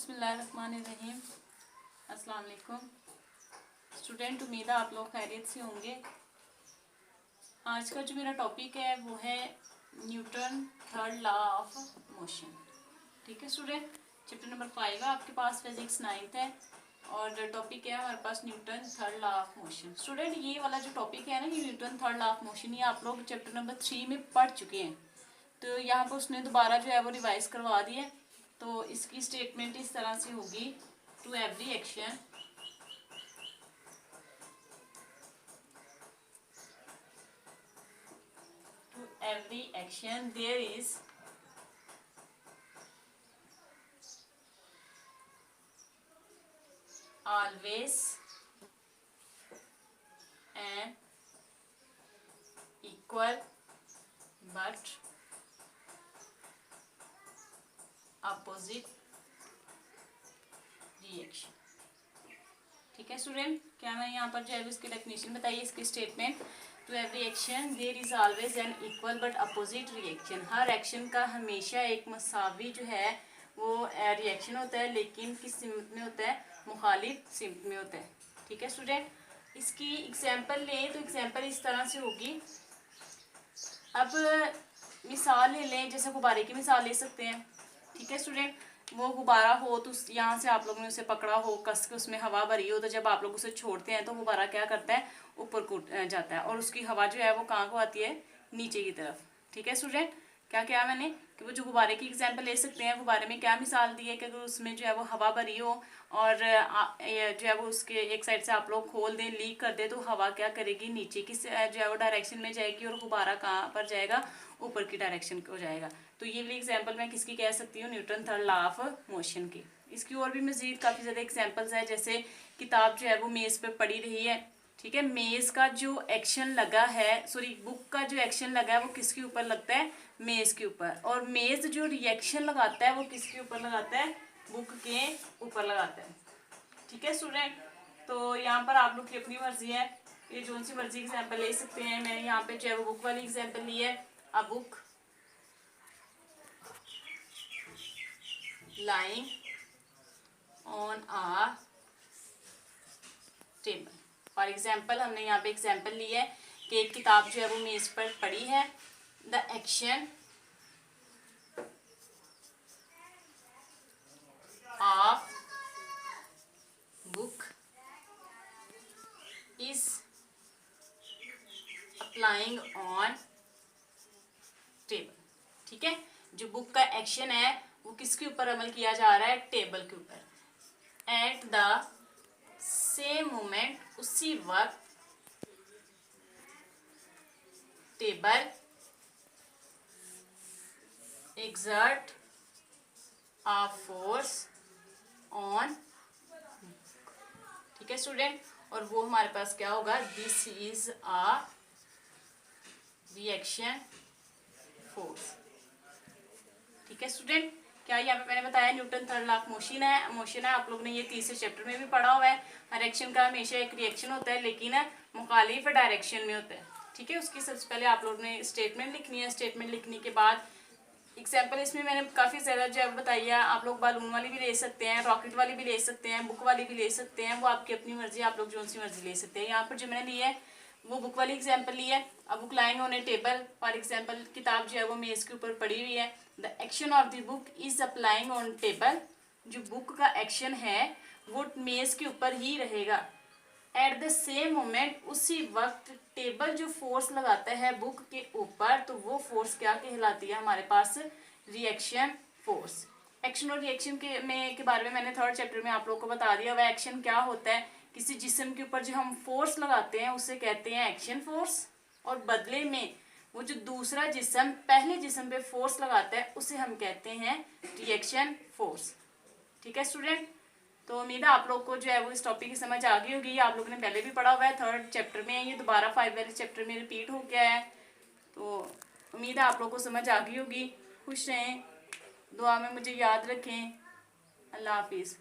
बिस्मिल्लाहिर्रहमानिर्रहीम। अस्सलाम वालेकुम स्टूडेंट, उम्मीद है आप लोग खैरियत से होंगे। आज का जो मेरा टॉपिक है वो है Newton third law of motion. ठीक है स्टूडेंट, चैप्टर नंबर 5 है आपके पास, फिजिक्स 9th है और टॉपिक है हमारे पास Newton third law of motion. Student, ये वाला जो टॉपिक है ना, ये Newton third law of motion, ये आप लोग चैप्टर नंबर 3 में पढ़ चुके हैं। तो यहाँ पर उसने दोबारा जो है वो रिवाइज करवा दी है। तो इसकी स्टेटमेंट इस तरह से होगी, to every action there is always an equal but opposite reaction। ठीक है स्टूडेंट, क्या मैं यहाँ पर जो है इसकी डेफिनेशन बताइए, इसकी statement. To every action there is always an equal but opposite reaction. हर एक्शन का हमेशा एक मसावी जो है वो रिएक्शन होता है, लेकिन किस सिमत में होता है, मुखालिफ सिमत में होता है। ठीक है स्टूडेंट, इसकी एग्जांपल लें तो एग्जांपल इस तरह से होगी। अब मिसाल ले लें, जैसे गुब्बारे की मिसाल ले सकते हैं। ठीक है स्टूडेंट, वो गुब्बारा हो तो यहाँ से आप लोगों ने उसे पकड़ा हो, कस के उसमें हवा भरी हो, तो जब आप लोग उसे छोड़ते हैं तो गुब्बारा क्या करता है, ऊपर को जाता है और उसकी हवा जो है वो कहाँ को आती है, नीचे की तरफ। ठीक है स्टूडेंट, क्या क्या मैंने कि वो जो गुब्बारे की एग्जांपल ले सकते हैं। गुब्बारे में क्या मिसाल दी है कि अगर उसमें जो है वो हवा भरी हो और जो है वो उसके एक साइड से आप लोग खोल दें, लीक कर दे, तो हवा क्या करेगी, नीचे की जो है वो डायरेक्शन में जाएगी और गुब्बारा कहाँ पर जाएगा, ऊपर की डायरेक्शन को जाएगा। तो ये भी एग्जांपल मैं किसकी कह सकती हूँ, Newton third law of motion की। इसकी और भी मजीद काफ़ी ज़्यादा एग्जांपल्स है। जैसे किताब जो है वो मेज़ पे पड़ी रही है। ठीक है, मेज़ का जो एक्शन लगा है, सॉरी बुक का जो एक्शन लगा है वो किसके ऊपर लगता है, मेज़ के ऊपर। और मेज़ जो रिएक्शन लगाता है वो किसके ऊपर लगाता है, बुक के ऊपर लगाता है। ठीक है स्टूडेंट, तो यहाँ पर आप लोग की अपनी मर्जी है, ये जो सी मर्जी एग्जाम्पल ले सकते हैं। मैंने यहाँ पे जो है वो बुक वाली एग्जाम्पल ली है। A book lying on a table. For example, हमने यहाँ पे एग्जाम्पल ली है कि एक किताब जो है वो मेज पर पड़ी है। The action of book is applying on table. ठीक है, जो बुक का एक्शन है वो किसके ऊपर अमल किया जा रहा है, टेबल के ऊपर। एट द सेम मोमेंट, उसी वक्त, table exert a force on। ठीक है स्टूडेंट, और वो हमारे पास क्या होगा, this is a reaction force. ठीक है स्टूडेंट, क्या यहाँ पे मैंने बताया Newton third law of motion है। आप लोग ने ये तीसरे चैप्टर में भी पढ़ा हुआ है। हर एक्शन का हमेशा एक रिएक्शन होता है, लेकिन मुखालिफ डायरेक्शन में होता है। ठीक है, उसकी सबसे पहले आप लोग ने स्टेटमेंट लिखनी है। स्टेटमेंट लिखने के बाद एग्जाम्पल इसमें मैंने काफ़ी ज़्यादा जो है बताई है। आप लोग बालून वाली भी ले सकते हैं, रॉकेट वाली भी ले सकते हैं, बुक वाली भी ले सकते हैं, वो आपकी अपनी मर्जी, आप लोग जो सी मर्जी ले सकते हैं। यहाँ पर जो मैंने ली है वो बुक वाली एग्जाम्पल ली है। अब book lying on A table, for example किताब जो है वो मेज के ऊपर पड़ी हुई है। The action of the book is applying on table, जो बुक का एक्शन है वो मेज के ऊपर ही रहेगा। एट द सेम मोमेंट, उसी वक्त, टेबल जो फोर्स लगाता है बुक के ऊपर, तो वो फोर्स क्या कहलाती है हमारे पास, रिएक्शन फोर्स। एक्शन और रिएक्शन के बारे में मैंने थर्ड चैप्टर में आप लोग को बता दिया। वह एक्शन क्या होता है, किसी जिस्म के ऊपर जो हम फोर्स लगाते हैं उसे कहते हैं एक्शन फोर्स, और बदले में वो जो दूसरा जिस्म पहले जिस्म पे फोर्स लगाता है उसे हम कहते हैं रिएक्शन फोर्स। ठीक है स्टूडेंट, तो उम्मीद है आप लोग को जो है वो इस टॉपिक की समझ आ गई होगी। आप लोगों ने पहले भी पढ़ा हुआ है, थर्ड चैप्टर में, ये दोबारा 5 वाले चैप्टर में रिपीट हो गया है। तो उम्मीद है आप लोग को समझ आ गई होगी। खुश रहें, दुआ में मुझे याद रखें। अल्लाह हाफिज़।